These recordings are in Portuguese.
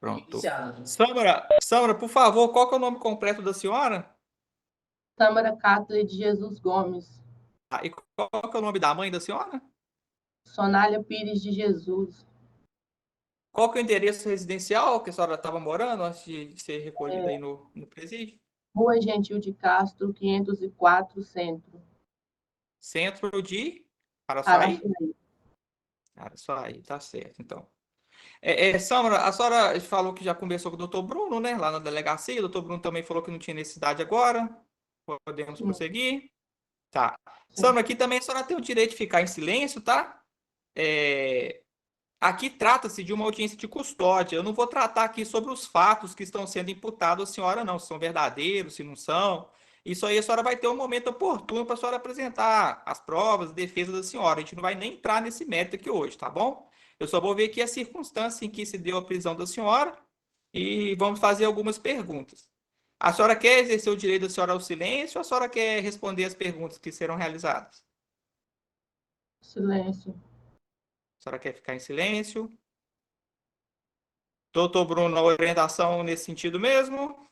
Pronto. Samara, por favor, qual que é o nome completo da senhora? Tâmara Cátia de Jesus Gomes. Ah, e qual que é o nome da mãe da senhora? Sonália Pires de Jesus. Qual que é o endereço residencial que a senhora estava morando antes de ser recolhida aí no presídio? Rua Gentil de Castro, 504, Centro. Centro de Araçuaí? Araçuaí. Araçuaí, tá certo, então. Samara, a senhora falou que já conversou com o doutor Bruno, né? Lá na delegacia. O doutor Bruno também falou que não tinha necessidade agora. Podemos Sim, prosseguir? Tá. sim. Samara, aqui também a senhora tem o direito de ficar em silêncio, tá? É, Aqui trata-se de uma audiência de custódia. Eu não vou tratar aqui sobre os fatos que estão sendo imputados à senhora, não, se são verdadeiros, se não são. Isso aí a senhora vai ter um momento oportuno para a senhora apresentar as provas, a defesa da senhora. A gente não vai nem entrar nesse mérito aqui hoje, tá bom? Eu só vou ver aqui a circunstância em que se deu a prisão da senhora e vamos fazer algumas perguntas. A senhora quer exercer o direito da senhora ao silêncio ou a senhora quer responder as perguntas que serão realizadas? Silêncio. A senhora quer ficar em silêncio? Doutor Bruno, a orientação nesse sentido mesmo?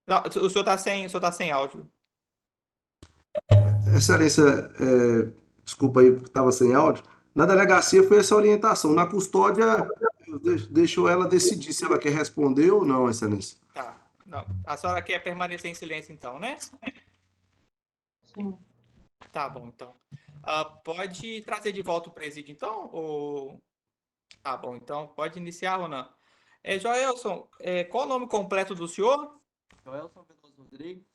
Não, o senhor está sem áudio. Excelência, desculpa aí porque estava sem áudio. Na delegacia foi essa orientação. Na custódia, eu deixo ela decidir se ela quer responder ou não, Excelência. Tá. Não. A senhora quer permanecer em silêncio, então, né? Sim. Tá bom, então. Pode trazer de volta o presídio, então? Ou... Tá bom, então pode iniciar ou não? Joelson, qual o nome completo do senhor? Joelson Veloso Rodrigues,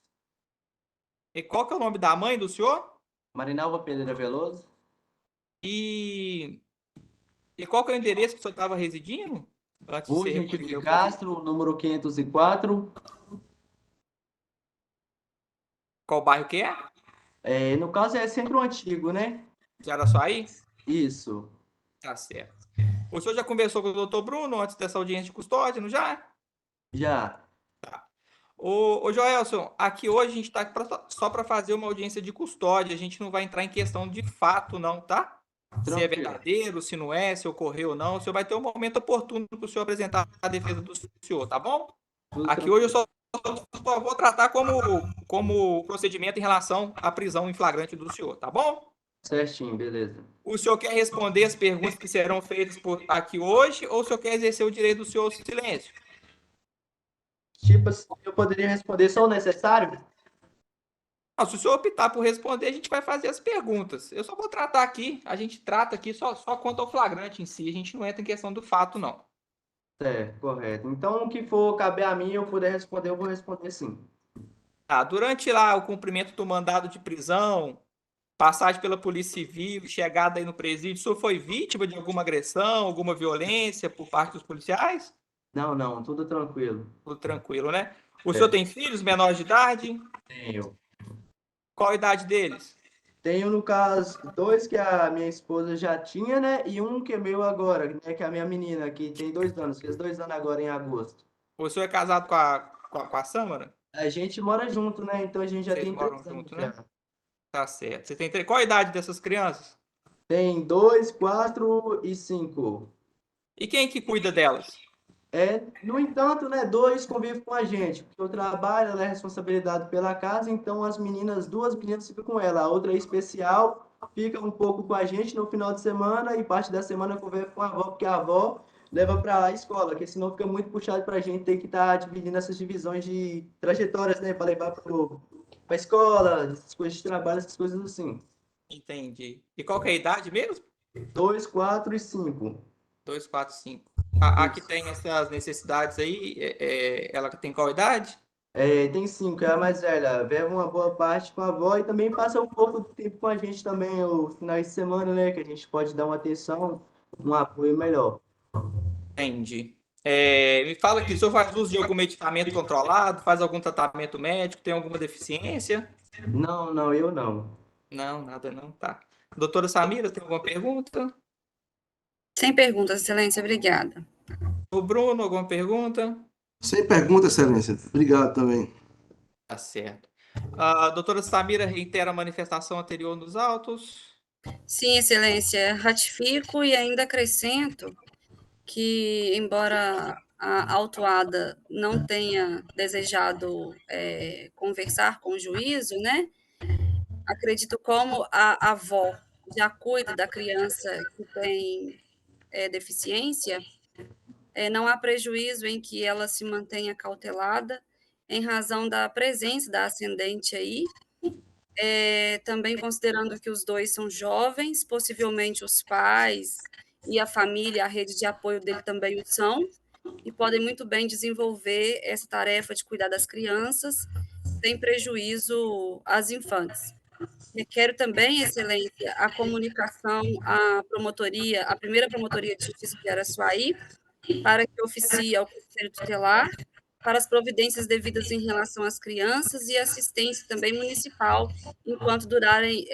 E qual que é o nome da mãe do senhor? Marinalva Pereira Veloso, E, e qual que é o endereço que o senhor estava residindo? Antes de Rua ser Gentil recolhido de ao presídio? Castro, número 504. Qual bairro que é? No caso é Centro Antigo, né? De Araçuaí? Isso, Tá certo. O senhor já conversou com o doutor Bruno antes dessa audiência de custódia, não já? já. Ô Joelson, aqui hoje a gente está só para fazer uma audiência de custódia, a gente não vai entrar em questão de fato, não, tá? Se é Tranquilo. verdadeiro, se não é, se ocorreu ou não, o senhor vai ter um momento oportuno para o senhor apresentar a defesa do senhor, tá bom? Tudo Aqui hoje eu tranquilo. só vou tratar como procedimento em relação à prisão em flagrante do senhor, tá bom? Certinho, beleza. O senhor quer responder as perguntas que serão feitas por aqui hoje ou o senhor quer exercer o direito do senhor ao silêncio? Tipo assim, eu poderia responder só o necessário? Não, se o senhor optar por responder, a gente vai fazer as perguntas. Eu só vou tratar aqui, a gente trata aqui só quanto ao flagrante em si, a gente não entra em questão do fato, não. Certo, correto. Então, o que for caber a mim, eu puder responder, eu vou responder sim. Tá, durante lá o cumprimento do mandado de prisão, passagem pela Polícia Civil, chegada aí no presídio, o senhor foi vítima de alguma agressão, alguma violência por parte dos policiais? Não, não, tudo tranquilo. Tudo tranquilo, né? O senhor É, tem filhos menores de idade? tenho. Qual a idade deles? Tenho, no caso, dois que a minha esposa já tinha, né? E um que é meu agora, né? Que é a minha menina, que tem 2 anos, fez 2 anos agora em agosto. O senhor é casado com a Sâmara? A gente mora junto, né? Então a gente já Vocês tem moram 3 anos junto, né? já. Tá certo. Você tem qual a idade dessas crianças? Tem 2, 4 e 5. E quem que cuida delas? No entanto, né? Dois convivem com a gente, porque eu trabalho, ela é responsabilidade pela casa, então as meninas, 2 meninas ficam com ela. A outra é especial, fica um pouco com a gente no final de semana e parte da semana convive com a avó, porque a avó leva para a escola, porque senão fica muito puxado para a gente ter que estar dividindo essas divisões de trajetórias, né? Para levar para a escola, essas coisas de trabalho, essas coisas assim. Entendi. E qual que é a idade mesmo? 2, 4 e 5. 2, 4, 5. A que Isso. tem essas necessidades aí, ela tem qual idade? Tem 5, é a mais velha. Leva uma boa parte com a avó e também passa um pouco do tempo com a gente também, os finais de semana, né? Que a gente pode dar uma atenção, um apoio melhor. Entendi. Me fala aqui, o senhor faz uso de algum medicamento controlado, faz algum tratamento médico, tem alguma deficiência? Não, não, eu não. Não, nada não, tá. Doutora Samira, tem alguma pergunta? Sem perguntas, excelência, obrigada. O Bruno, alguma pergunta? Sem pergunta, Excelência. Obrigado também. Tá certo. A doutora Samira reitera a manifestação anterior nos autos? Sim, Excelência, ratifico e ainda acrescento que, embora a autuada não tenha desejado conversar com o juízo, né, acredito como a avó já cuida da criança que tem deficiência, não há prejuízo em que ela se mantenha cautelada em razão da presença da ascendente aí, também considerando que os dois são jovens, possivelmente os pais e a família, a rede de apoio dele também o são, e podem muito bem desenvolver essa tarefa de cuidar das crianças, sem prejuízo às infantes. Requero também, Excelência, a comunicação à promotoria, à primeira Promotoria de Justiça de Araçuaí, para que oficie ao Conselho Tutelar, para as providências devidas em relação às crianças e assistência também municipal, enquanto durarem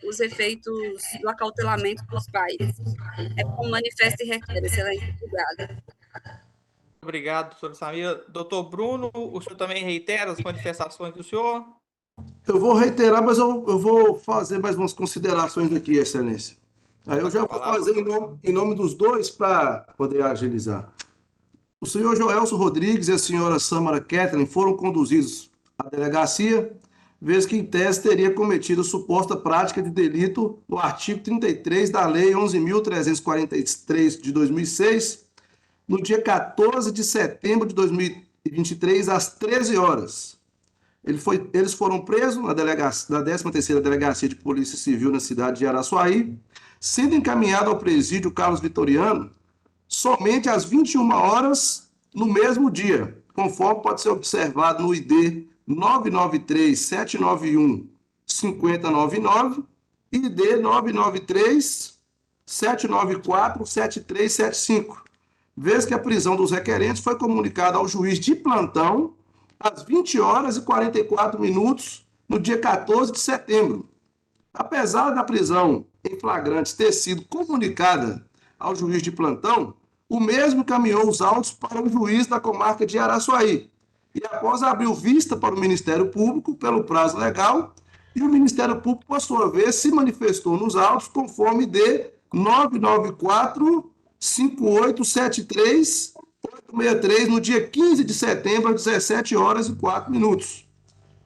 os efeitos do acautelamento dos pais. É como manifesto e requer, Excelência. Obrigada. Obrigado, doutora Samira. Doutor Bruno, o senhor também reitera as manifestações do senhor? Eu vou reiterar, mas eu vou fazer mais umas considerações aqui, Excelência. Aí eu já vou fazer em nome dos dois para poder agilizar. O senhor Joelso Rodrigues e a senhora Samara Kathleen foram conduzidos à delegacia, vez que em tese teria cometido suposta prática de delito no artigo 33 da Lei 11.343 de 2006, no dia 14 de setembro de 2023, às 13 horas. Eles foram presos na 13ª Delegacia de Polícia Civil na cidade de Araçuaí, sendo encaminhado ao presídio Carlos Vitoriano somente às 21 horas no mesmo dia, conforme pode ser observado no ID 993-791-5099 e ID 993-794-7375, vez que a prisão dos requerentes foi comunicada ao juiz de plantão às 20 horas e 44 minutos no dia 14 de setembro. Apesar da prisão em flagrante ter sido comunicada ao juiz de plantão, o mesmo encaminhou os autos para o juiz da comarca de Araçuaí e, após abriu vista para o Ministério Público pelo prazo legal, e o Ministério Público, por sua vez, se manifestou nos autos conforme D 994-5873-863 no dia 15 de setembro, às 17 horas e 4 minutos.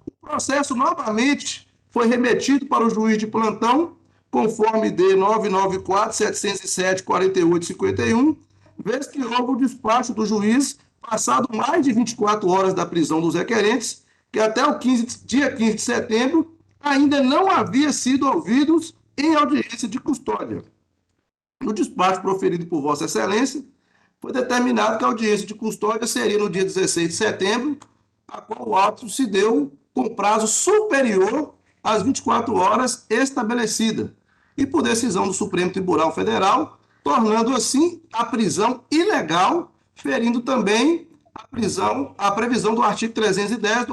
O processo novamente foi remetido para o juiz de plantão, conforme D 994-707-4851, vez que houve o despacho do juiz, passado mais de 24 horas da prisão dos requerentes, que até o dia 15 de setembro ainda não havia sido ouvidos em audiência de custódia. No despacho proferido por Vossa Excelência, foi determinado que a audiência de custódia seria no dia 16 de setembro, a qual o ato se deu com prazo superior às 24 horas estabelecida, e por decisão do Supremo Tribunal Federal, tornando assim a prisão ilegal, ferindo também a previsão do artigo 310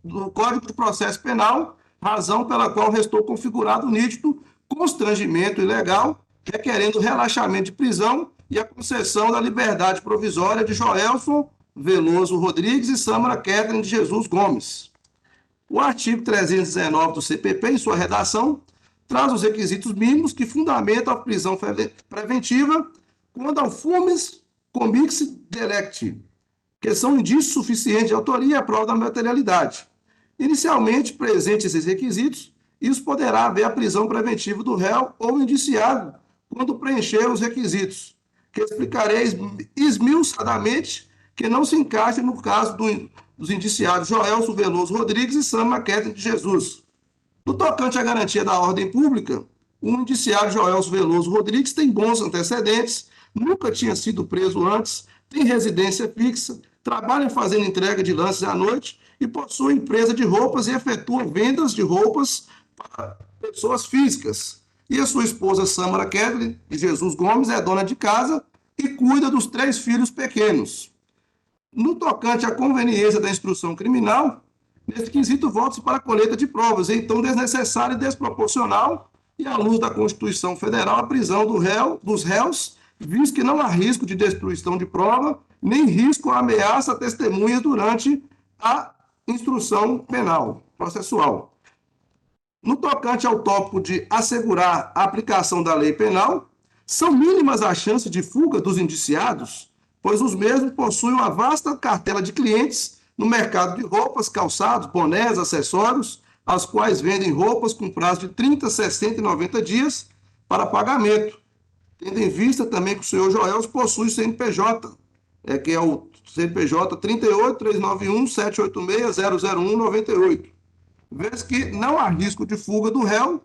do Código de Processo Penal, razão pela qual restou configurado nítido constrangimento ilegal, requerendo relaxamento de prisão e a concessão da liberdade provisória de Joelson Veloso Rodrigues e Samara Kathleen de Jesus Gomes. O artigo 319 do CPP, em sua redação, traz os requisitos mínimos que fundamentam a prisão preventiva quando ao fumes convicti delicti, que são indícios suficientes de autoria e a prova da materialidade. Inicialmente, presentes esses requisitos, isso poderá haver a prisão preventiva do réu ou indiciado quando preencher os requisitos, que explicarei esmiuçadamente que não se encaixa no caso dos indiciados Joelson Veloso Rodrigues e Samara Kathleen de Jesus. No tocante à garantia da ordem pública, o indiciado Joelson Veloso Rodrigues tem bons antecedentes, nunca tinha sido preso antes, tem residência fixa, trabalha fazendo entrega de lanches à noite e possui empresa de roupas e efetua vendas de roupas para pessoas físicas. E a sua esposa Samara Kathleen de Jesus Gomes é dona de casa e cuida dos 3 filhos pequenos. No tocante à conveniência da instrução criminal, nesse quesito, volta-se para a colheita de provas, então desnecessário e desproporcional, e à luz da Constituição Federal, a prisão dos réus, visto que não há risco de destruição de prova, nem risco ou ameaça a testemunhas durante a instrução penal, processual. No tocante ao tópico de assegurar a aplicação da lei penal, são mínimas as chances de fuga dos indiciados, pois os mesmos possuem uma vasta cartela de clientes no mercado de roupas, calçados, bonés, acessórios, as quais vendem roupas com prazo de 30, 60 e 90 dias para pagamento, tendo em vista também que o senhor Joel possui CNPJ, que é o CNPJ 38-391-786-001-98, vez que não há risco de fuga do réu,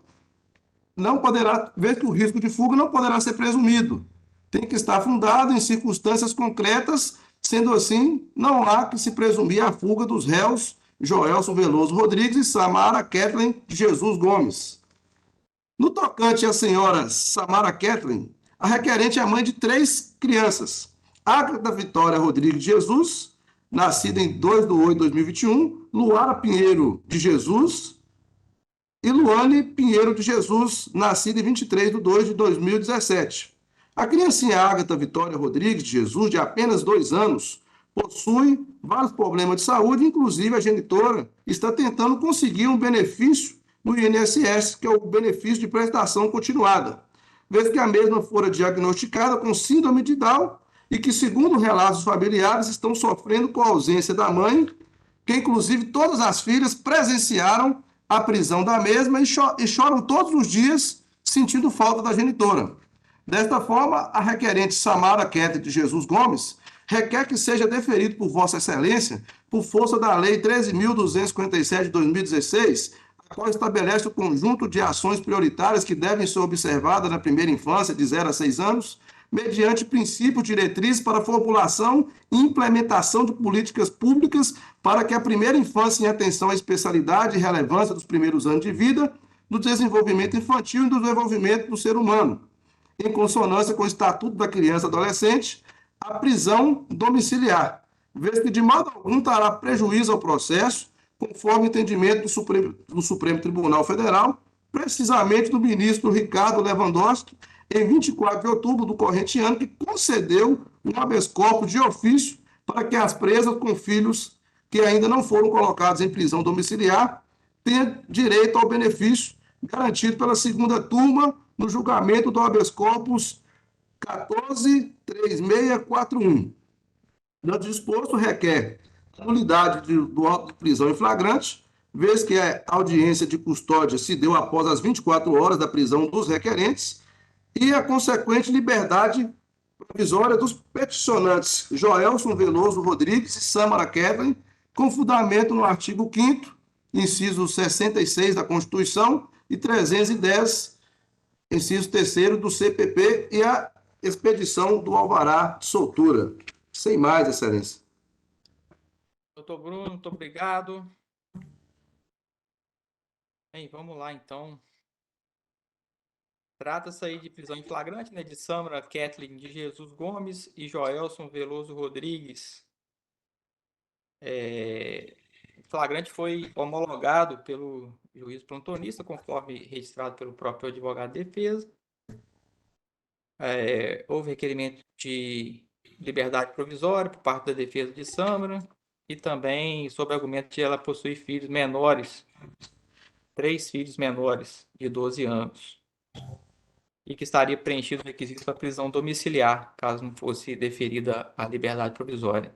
vez que o risco de fuga não poderá ser presumido. Tem que estar fundado em circunstâncias concretas, sendo assim, não há que se presumir a fuga dos réus Joelson Veloso Rodrigues e Samara Kathleen de Jesus Gomes. No tocante à senhora Samara Kathleen, a requerente é mãe de 3 crianças. Ágata Vitória Rodrigues de Jesus, nascida em 2/8/2021, Luara Pinheiro de Jesus e Luane Pinheiro de Jesus, nascida em 23/2/2017. A criancinha Ágata Vitória Rodrigues de Jesus, de apenas 2 anos, possui vários problemas de saúde, inclusive a genitora está tentando conseguir um benefício no INSS, que é o benefício de prestação continuada, vez que a mesma fora diagnosticada com síndrome de Down e que, segundo relatos familiares, estão sofrendo com a ausência da mãe, que inclusive todas as filhas presenciaram a prisão da mesma e choram todos os dias sentindo falta da genitora. Desta forma, a requerente Samara Kathleen de Jesus Gomes requer que seja deferido por Vossa Excelência, por força da Lei 13.257 de 2016, a qual estabelece o conjunto de ações prioritárias que devem ser observadas na primeira infância, de 0 a 6 anos, mediante princípios diretrizes para a formulação e implementação de políticas públicas para que a primeira infância, em atenção à especialidade e relevância dos primeiros anos de vida, do desenvolvimento infantil e do desenvolvimento do ser humano, em consonância com o Estatuto da Criança e Adolescente, a prisão domiciliar, vez que de modo algum trará prejuízo ao processo, conforme o entendimento do Supremo Tribunal Federal, precisamente do ministro Ricardo Lewandowski, em 24 de outubro do corrente ano, que concedeu um habeas corpus de ofício para que as presas com filhos que ainda não foram colocados em prisão domiciliar tenham direito ao benefício garantido pela segunda turma no julgamento do habeas corpus 14.3641. No disposto, requer a nulidade do auto de prisão em flagrante, vez que a audiência de custódia se deu após as 24 horas da prisão dos requerentes, e a consequente liberdade provisória dos peticionantes Joelson Veloso Rodrigues e Samara Kathleen, com fundamento no artigo 5º, inciso 66 da Constituição e 310, inciso 3º do CPP, e a expedição do alvará de soltura. Sem mais, Excelência. Doutor Bruno, muito obrigado. Bem, vamos lá, então. Trata-se aí de prisão em flagrante, né, de Samara Kathleen de Jesus Gomes e Joelson Veloso Rodrigues. O flagrante foi homologado pelo juiz plantonista, conforme registrado pelo próprio advogado de defesa. Houve requerimento de liberdade provisória por parte da defesa de Samara e também sob argumento de ela possuir filhos menores, 3 filhos menores de 12 anos. E que estaria preenchido o requisito para prisão domiciliar, caso não fosse deferida a liberdade provisória.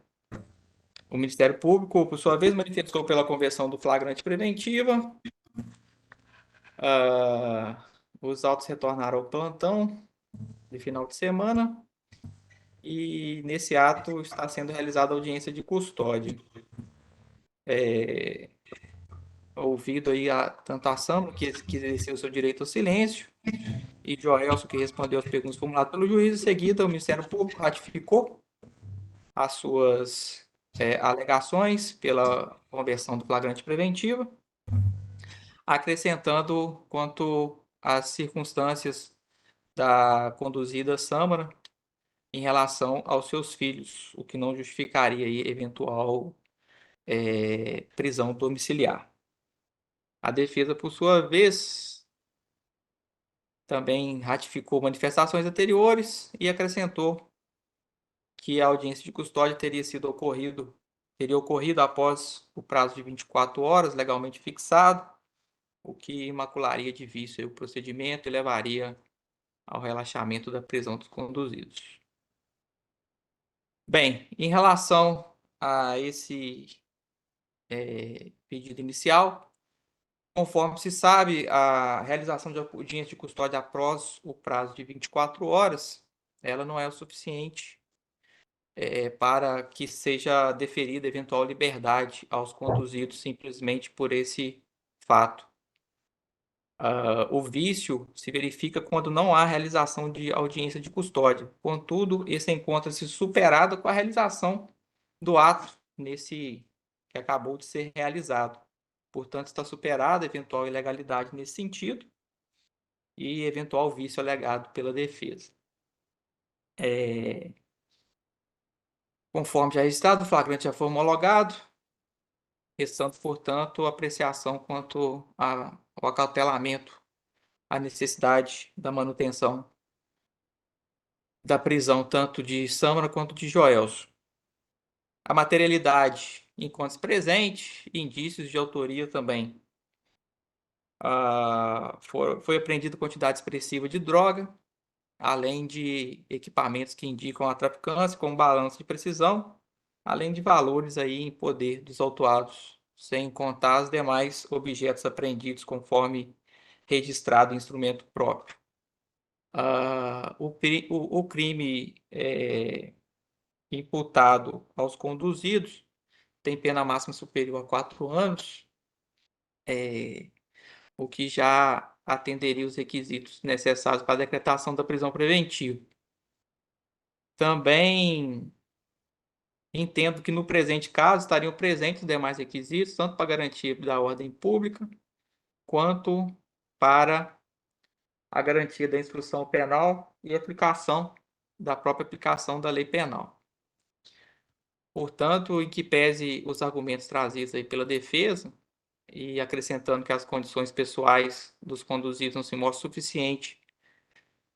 O Ministério Público, por sua vez, manifestou pela conversão do flagrante preventiva. Os autos retornaram ao plantão de final de semana e nesse ato está sendo realizada a audiência de custódia. Ouvido aí tanto a Samara, que exerceu o seu direito ao silêncio, e Joelson, que respondeu às perguntas formuladas pelo juiz. Em seguida, o Ministério Público ratificou as suas alegações pela conversão do flagrante preventiva, acrescentando quanto às circunstâncias da conduzida Samara em relação aos seus filhos, o que não justificaria aí eventual prisão domiciliar. A defesa, por sua vez, também ratificou manifestações anteriores e acrescentou que a audiência de custódia teria ocorrido após o prazo de 24 horas legalmente fixado, o que macularia de vício aí o procedimento e levaria ao relaxamento da prisão dos conduzidos. Bem, em relação a esse pedido inicial, conforme se sabe, a realização de audiência de custódia após o prazo de 24 horas, ela não é o suficiente para que seja deferida eventual liberdade aos conduzidos simplesmente por esse fato. O vício se verifica quando não há realização de audiência de custódia. Contudo, esse encontra-se superado com a realização do ato que acabou de ser realizado. Portanto, está superada eventual ilegalidade nesse sentido e eventual vício alegado pela defesa. Conforme já registrado, o flagrante já foi homologado, restando, portanto, apreciação quanto ao acautelamento, a necessidade da manutenção da prisão tanto de Sâmara quanto de Joelson. A materialidade encontra-se presente, indícios de autoria também. Foi apreendida quantidade expressiva de droga, além de equipamentos que indicam a traficância, como balanço de precisão, além de valores aí em poder dos autuados, sem contar os demais objetos apreendidos conforme registrado em instrumento próprio. O crime imputado aos conduzidos tem pena máxima superior a 4 anos, o que já atenderia os requisitos necessários para a decretação da prisão preventiva. Também entendo que no presente caso estariam presentes os demais requisitos, tanto para garantia da ordem pública, quanto para a garantia da instrução penal e aplicação da própria aplicação da lei penal. Portanto, em que pese os argumentos trazidos aí pela defesa, e acrescentando que as condições pessoais dos conduzidos não se mostram suficientes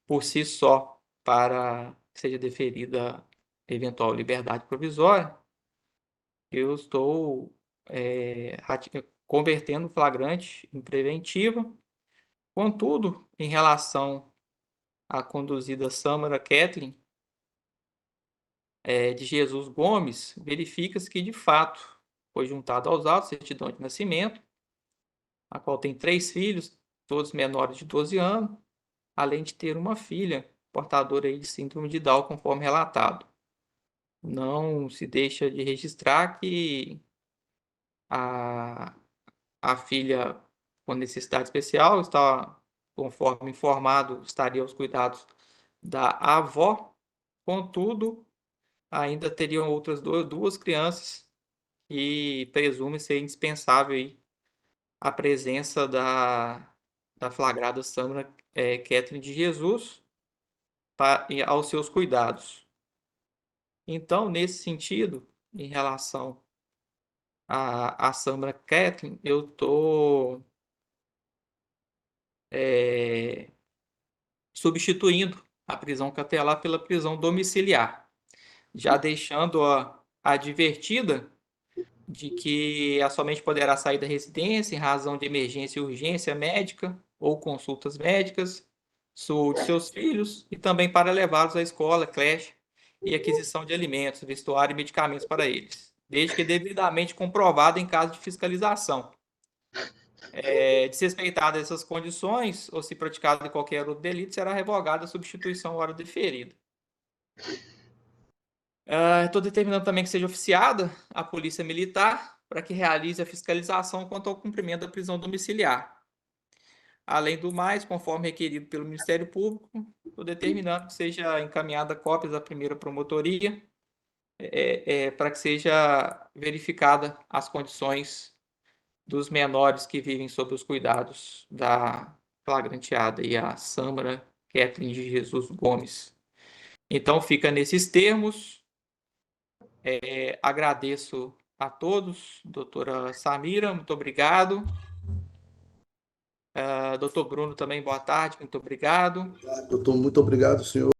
por si só para que seja deferida eventual liberdade provisória, eu estou convertendo o flagrante em preventiva. Contudo, em relação à conduzida Sâmara Kathleen de Jesus Gomes, verifica-se que, de fato, foi juntado aos autos certidão de nascimento, a qual tem 3 filhos, todos menores de 12 anos, além de ter uma filha portadora aí de síndrome de Down, conforme relatado. Não se deixa de registrar que a filha com necessidade especial está, conforme informado, estaria aos cuidados da avó. Contudo, ainda teriam outras duas crianças e presume ser indispensável aí a presença da flagrada Sâmara Kathleen de Jesus aos seus cuidados. Então, nesse sentido, em relação a Sâmara Kathleen, eu estou substituindo a prisão cautelar pela prisão domiciliar, já deixando-a advertida de que ela somente poderá sair da residência em razão de emergência e urgência médica ou consultas médicas, saúde de seus filhos e também para levá-los à escola, creche e aquisição de alimentos, vestuário e medicamentos para eles, desde que devidamente comprovado em caso de fiscalização. Desrespeitadas essas condições, ou se praticado qualquer outro delito, será revogada a substituição hora deferida. Estou determinando também que seja oficiada a Polícia Militar para que realize a fiscalização quanto ao cumprimento da prisão domiciliar. Além do mais, conforme requerido pelo Ministério Público, estou determinando que seja encaminhada cópias à primeira promotoria para que seja verificada as condições dos menores que vivem sob os cuidados da flagranteada e a Sâmara Kathleen de Jesus Gomes. Então, fica nesses termos. Agradeço a todos. Doutora Samira, muito obrigado. Doutor Bruno também, boa tarde, muito obrigado. Doutor, muito obrigado, senhor.